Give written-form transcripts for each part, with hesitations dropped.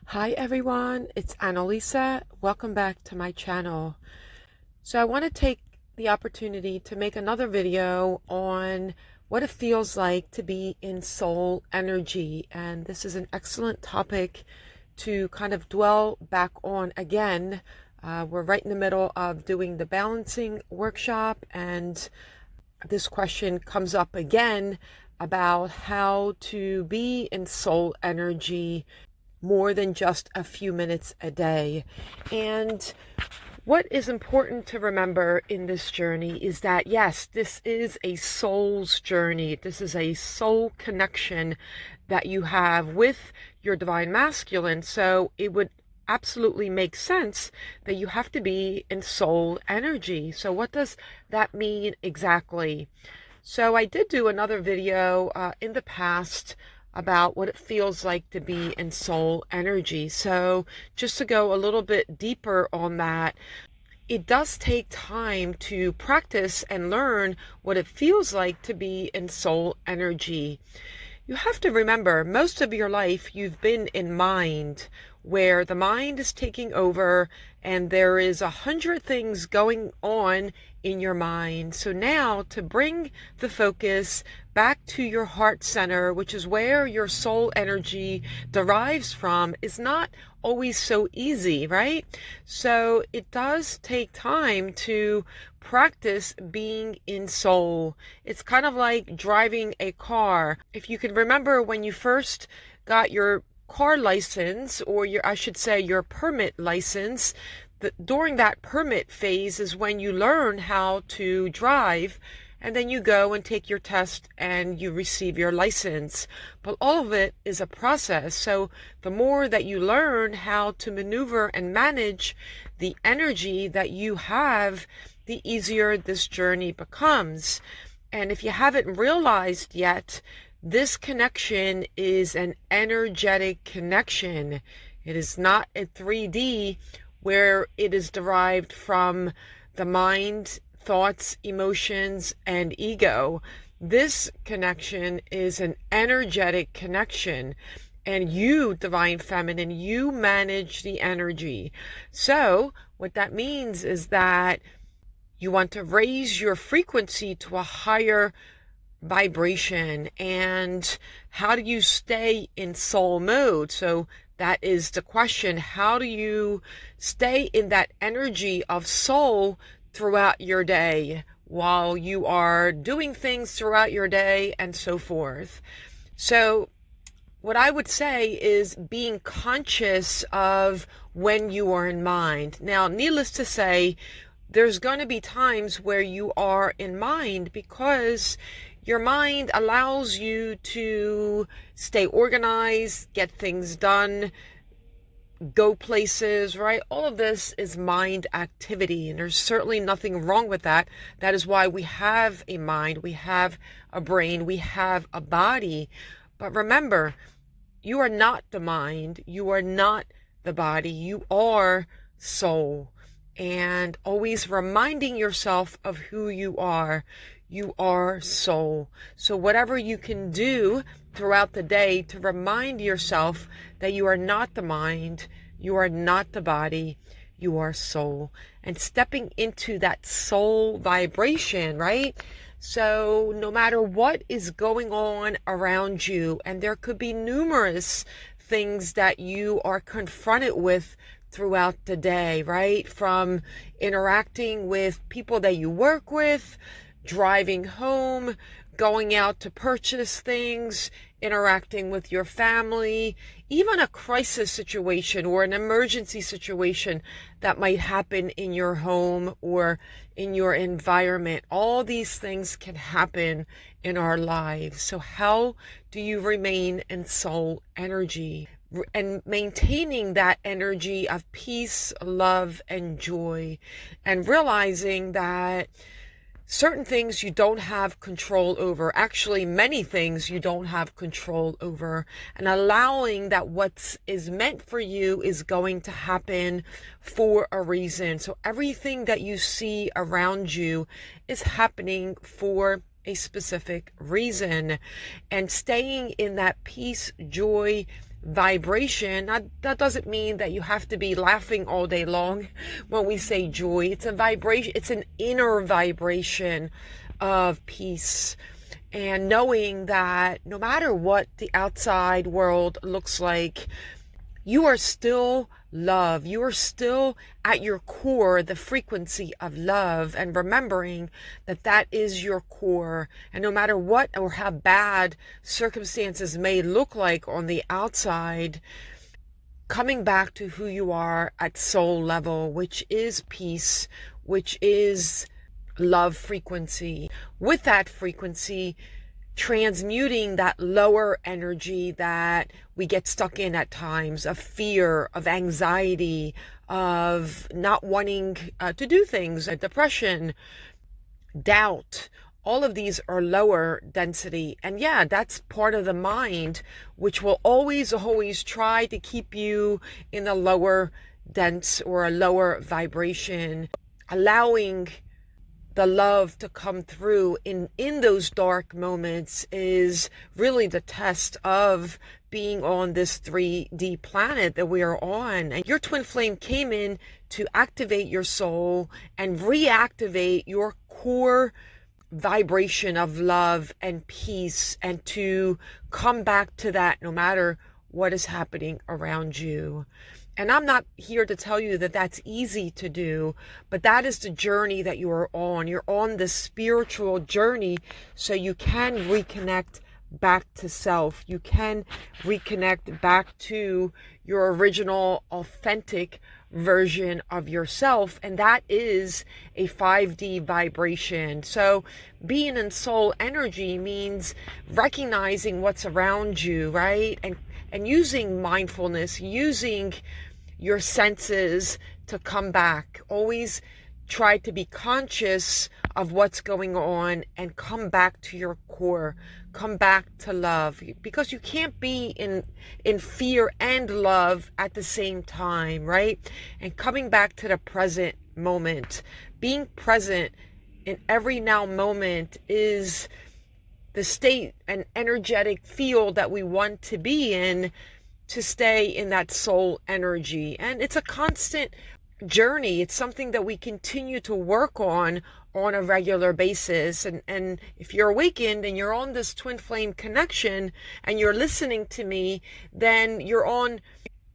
Hi everyone, it's Annalisa. Welcome back to my channel. So I want to take the opportunity to make another video on what it feels like to be in soul energy. And this is an excellent topic to kind of dwell back on again. We're right in the middle of doing the balancing workshop, and this question comes up again about how to be in soul energy more than just a few minutes a day. And what is important to remember in this journey is that, yes, this is a soul's journey. This is a soul connection that you have with your divine masculine. So it would absolutely make sense that you have to be in soul energy. So what does that mean exactly? So I did do another video in the past about what it feels like to be in soul energy. So just to go a little bit deeper on that, it does take time to practice and learn what it feels like to be in soul energy. You have to remember, most of your life you've been in mind, where the mind is taking over and there is 100 things going on in your mind. So now to bring the focus back to your heart center, which is where your soul energy derives from, is not always so easy, right? So it does take time to practice being in soul. It's kind of like driving a car. If you can remember when you first got your car license, or I should say your permit license, during that permit phase is when you learn how to drive, and then you go and take your test and you receive your license. But all of it is a process. So the more that you learn how to maneuver and manage the energy that you have, the easier this journey becomes. And if you haven't realized yet, this connection is an energetic connection. It is not a 3D where it is derived from the mind, thoughts, emotions, and ego. This connection is an energetic connection. And you, divine feminine, you manage the energy. So what that means is that you want to raise your frequency to a higher vibration. And how do you stay in soul mode? So that is the question. How do you stay in that energy of soul throughout your day, while you are doing things throughout your day and so forth? So what I would say is being conscious of when you are in mind. Now, needless to say, there's going to be times where you are in mind, because your mind allows you to stay organized, get things done, go places, right? All of this is mind activity, and there's certainly nothing wrong with that. That is why we have a mind, we have a brain, we have a body. But remember, you are not the mind, you are not the body, you are soul. And always reminding yourself of who you are soul. So whatever you can do throughout the day to remind yourself that you are not the mind, you are not the body, you are soul. And stepping into that soul vibration, right? So no matter what is going on around you, and there could be numerous things that you are confronted with throughout the day, right? From interacting with people that you work with, driving home, going out to purchase things, interacting with your family, even a crisis situation or an emergency situation that might happen in your home or in your environment. All these things can happen in our lives. So how do you remain in soul energy? And maintaining that energy of peace, love, and joy, and realizing that certain things you don't have control over, actually many things you don't have control over, and allowing that what is meant for you is going to happen for a reason. So everything that you see around you is happening for a specific reason, and staying in that peace, joy, vibration. That doesn't mean that you have to be laughing all day long when we say joy. It's a vibration, it's an inner vibration of peace. And knowing that no matter what the outside world looks like, you are still love. You are still at your core the frequency of love, and remembering that that is your core. And no matter what or how bad circumstances may look like on the outside, coming back to who you are at soul level, which is peace, which is love frequency. With that frequency, transmuting that lower energy that we get stuck in at times, of fear, of anxiety, of not wanting to do things, depression, doubt. All of these are lower density. And yeah, that's part of the mind, which will always try to keep you in a lower dense or a lower vibration, allowing the love to come through in those dark moments is really the test of being on this 3D planet that we are on. And your twin flame came in to activate your soul and reactivate your core vibration of love and peace, and to come back to that no matter what is happening around you. And I'm not here to tell you that that's easy to do, but that is the journey that you are on. You're on this spiritual journey so you can reconnect back to self. You can reconnect back to your original, authentic version of yourself, and that is a 5D vibration. So being in soul energy means recognizing what's around you, right? And using mindfulness, using your senses to come back. Always try to be conscious of what's going on and come back to your core. Come back to love, because you can't be in fear and love at the same time, right? And coming back to the present moment, being present in every now moment is the state and energetic field that we want to be in, to stay in that soul energy. And it's a constant journey. It's something that we continue to work on a regular basis. And if you're awakened and you're on this twin flame connection and you're listening to me, then you're on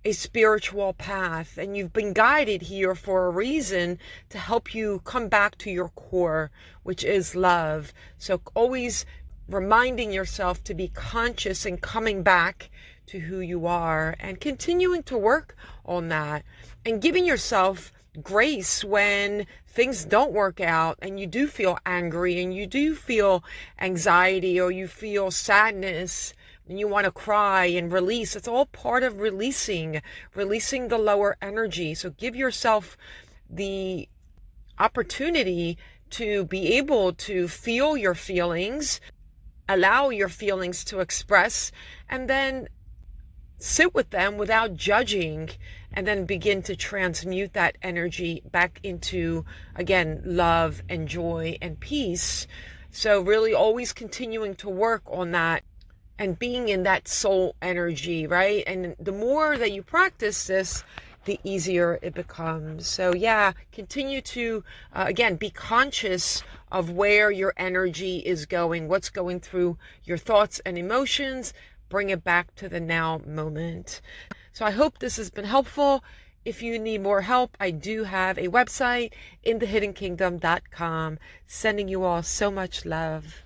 a spiritual path, and you've been guided here for a reason, to help you come back to your core, which is love. So always reminding yourself to be conscious and coming back to who you are, and continuing to work on that, and giving yourself grace when things don't work out and you do feel angry and you do feel anxiety or you feel sadness and you want to cry and release. It's all part of releasing the lower energy. So give yourself the opportunity to be able to feel your feelings, allow your feelings to express, and then sit with them without judging, and then begin to transmute that energy back into, again, love and joy and peace. So really always continuing to work on that and being in that soul energy, right? And the more that you practice this, the easier it becomes. So yeah, continue to, again, be conscious of where your energy is going, what's going through your thoughts and emotions. Bring it back to the now moment. So I hope this has been helpful. If you need more help, I do have a website, inthehiddenkingdom.com. Sending you all so much love.